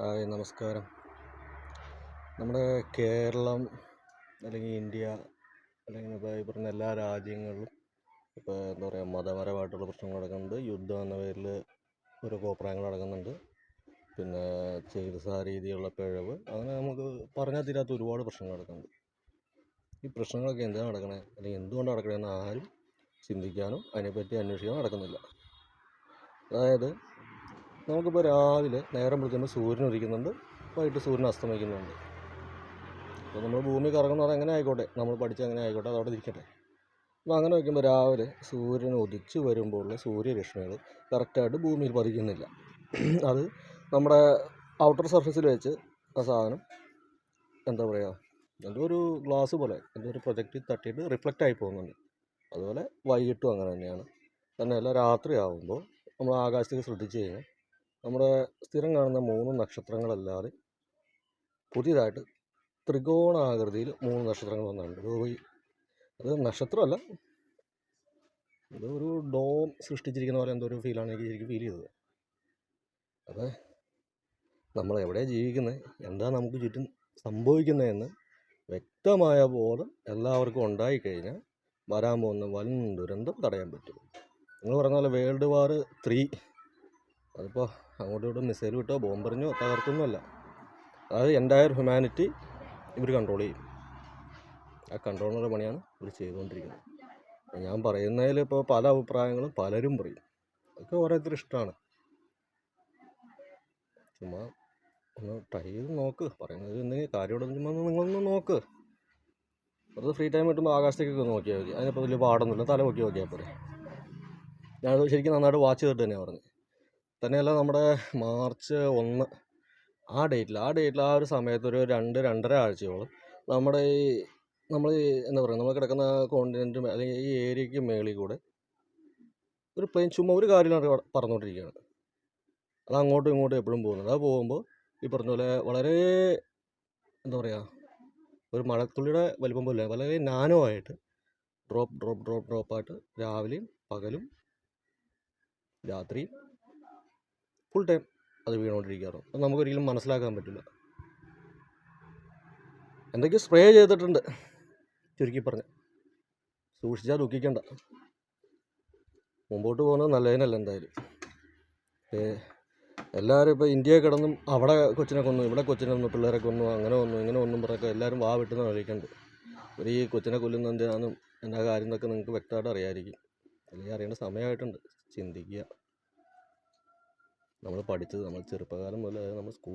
Hi നമസ്കാരം. നമ്മുടെ കേരളം അല്ലെങ്കിൽ ഇന്ത്യ അല്ലെങ്കിൽ ഇപ്പോൾ ഈ പറഞ്ഞ എല്ലാ രാജ്യങ്ങളിലും ഇപ്പോൾ എന്താ പറയുക മതപരമായിട്ടുള്ള പ്രശ്നങ്ങൾ നടക്കുന്നുണ്ട്. യുദ്ധം എന്ന പേരിൽ ഓരോ കോപ്രായങ്ങൾ നടക്കുന്നുണ്ട്. പിന്നെ ചികിത്സാ രീതിയുള്ള പിഴവ്, അങ്ങനെ നമുക്ക് പറഞ്ഞാൽ തീരാത്ത ഒരുപാട് പ്രശ്നങ്ങൾ നടക്കുന്നുണ്ട്. ഈ പ്രശ്നങ്ങളൊക്കെ എന്താണ് നടക്കണേ അല്ലെങ്കിൽ എന്തുകൊണ്ട് നടക്കണമെന്ന് ആരും ചിന്തിക്കാനോ അതിനെപ്പറ്റി അന്വേഷിക്കാനോ നടക്കുന്നില്ല. അതായത് നമുക്കിപ്പോൾ രാവിലെ നേരം വിളിക്കുമ്പോൾ സൂര്യൻ ഉദിക്കുന്നുണ്ട്, വൈകിട്ട് സൂര്യൻ അസ്തമിക്കുന്നുണ്ട്. അപ്പോൾ നമ്മൾ ഭൂമി കറങ്ങുന്നത് എങ്ങനെ ആയിക്കോട്ടെ, നമ്മൾ പഠിച്ച എങ്ങനെ ആയിക്കോട്ടെ, അതവിടെ ഇരിക്കട്ടെ. അപ്പോൾ അങ്ങനെ വയ്ക്കുമ്പോൾ രാവിലെ സൂര്യൻ ഉദിച്ച് വരുമ്പോഴുള്ള സൂര്യരശ്മികൾ കറക്റ്റായിട്ട് ഭൂമിയിൽ പതിക്കുന്നില്ല. അത് നമ്മുടെ ഔട്ടർ സർഫസിൽ വെച്ച് ആ സാധനം എന്താ പറയുക, എന്തോ ഒരു ഗ്ലാസ് പോലെ എന്തോ ഒരു പ്രൊജക്റ്റിൽ തട്ടിയിട്ട് റിഫ്ലക്റ്റ് ആയി പോകുന്നുണ്ട്. അതുപോലെ വൈകിട്ടും അങ്ങനെ തന്നെയാണ്. തന്നെയല്ല, രാത്രി ആകുമ്പോൾ നമ്മൾ ആകാശത്തേക്ക് ശ്രദ്ധിച്ചു കഴിഞ്ഞാൽ നമ്മുടെ സ്ഥിരം കാണുന്ന 3 നക്ഷത്രങ്ങളല്ലാതെ പുതിയതായിട്ട് ത്രികോണാകൃതിയിൽ 3 നക്ഷത്രങ്ങൾ വന്നിട്ടുണ്ട്. അത് നക്ഷത്രമല്ല, എന്തോ ഒരു ഡോം സൃഷ്ടിച്ചിരിക്കുന്ന പോലെ എന്തോ ഒരു ഫീലാണ് എനിക്ക് ശരിക്കും ഫീൽ ചെയ്തത്. അപ്പോൾ നമ്മൾ എവിടെയാണ് ജീവിക്കുന്നത്, എന്താ നമുക്ക് ചുറ്റും സംഭവിക്കുന്നതെന്ന് വ്യക്തമായ ബോധം എല്ലാവർക്കും ഉണ്ടായിക്കഴിഞ്ഞാൽ വരാൻ പോകുന്ന വൻ ദുരന്തം തടയാൻ പറ്റും. നിങ്ങൾ പറഞ്ഞ പോലെ വേൾഡ് വാർ 3 അതിപ്പോൾ അങ്ങോട്ടും ഇങ്ങോട്ടും മിസൈൽ വിട്ടോ ബോംബെറിഞ്ഞോ തകർത്തൊന്നുമല്ല. അതായത് എൻ്റയർ ഹ്യൂമാനിറ്റി ഇവർ കൺട്രോൾ ചെയ്യും. ആ കൺട്രോളിനുള്ള പണിയാണ് ഇവർ ചെയ്തുകൊണ്ടിരിക്കുന്നത്. ഞാൻ പറയുന്നതിൽ ഇപ്പോൾ പല അഭിപ്രായങ്ങളും പലരും പറയും, അതൊക്കെ ഓരോരുത്തർ ഇഷ്ടമാണ്. ചുമ്മാ ഒന്ന് ട്രൈ ചെയ്ത് നോക്ക്, പറയുന്നത് എന്തെങ്കിലും കാര്യമുണ്ടെന്ന് ചുമ്മാ നിങ്ങളൊന്ന് നോക്ക്. അത് ഫ്രീ ടൈം കിട്ടുമ്പോൾ ആകാശത്തേക്കൊക്കെ നോക്കിയാൽ മതി. അതിനിപ്പോൾ വലിയ പാടൊന്നുമില്ല, തല നോക്കി നോക്കിയാൽ പോരെ. ഞാനത് ശരിക്കും നന്നായിട്ട് വാച്ച് ചെയ്തിട്ട് തന്നെയാണ് പറഞ്ഞത്. തന്നെയല്ല, നമ്മുടെ മാർച്ച് 1 ആ ഡേറ്റിൽ ആ ഒരു സമയത്ത് ഒരു 2-2.5 ആഴ്ചയോളം നമ്മൾ എന്താ പറയുക, നമ്മൾ കിടക്കുന്ന കോണ്ടിനെൻറ്റ് അല്ലെങ്കിൽ ഈ ഏരിയയ്ക്ക് മേളിൽ കൂടെ ഒരു പ്ലെയിൻ ചുമ്മാ ഒരു കാര്യമില്ലാതെ പറന്നുകൊണ്ടിരിക്കുകയാണ്. അത് അങ്ങോട്ടും ഇങ്ങോട്ടും എപ്പോഴും പോകുന്നത്. അത് പോകുമ്പോൾ ഈ പറഞ്ഞ പോലെ വളരെ എന്താ പറയുക, ഒരു മഴത്തുള്ളിയുടെ വലിപ്പം പോലെ വളരെ നാനോ ആയിട്ട് ഡ്രോപ്പായിട്ട് രാവിലെയും പകലും രാത്രിയും ഫുൾ ടൈം അത് വീണുകൊണ്ടിരിക്കാറുണ്ട്. അത് നമുക്കൊരിക്കലും മനസ്സിലാക്കാൻ പറ്റില്ല. എന്തൊക്കെയോ സ്പ്രേ ചെയ്തിട്ടുണ്ട്, ചുരുക്കി പറഞ്ഞ്. സൂക്ഷിച്ചാൽ ദുഃഖിക്കണ്ട. മുമ്പോട്ട് പോകുന്നത് നല്ലതിനല്ല എന്തായാലും. എല്ലാവരും ഇപ്പോൾ ഇന്ത്യയിൽ കിടന്നും അവിടെ കൊച്ചിനെ കൊന്നു, ഇവിടെ കൊച്ചിനെ കൊന്നു, പിള്ളേരെ കൊന്നു, അങ്ങനെ കൊന്നു, ഇങ്ങനെ ഒന്നും പറഞ്ഞൊക്കെ എല്ലാവരും വാ വിട്ടുന്ന കളിക്കുന്നുണ്ട്. ഒരു ഈ കൊച്ചിനെ കൊല്ലുന്ന എന്തിനാണെന്നും എന്നാ കാര്യം എന്നൊക്കെ നിങ്ങൾക്ക് വ്യക്തമായിട്ട് അറിയാമായിരിക്കും. അല്ലെങ്കിൽ അറിയേണ്ട സമയമായിട്ടുണ്ട്. ചിന്തിക്കുക. നമ്മൾ പഠിച്ചത്, നമ്മൾ ചെറുപ്പകാലം മുതൽ നമ്മൾ സ്കൂൾ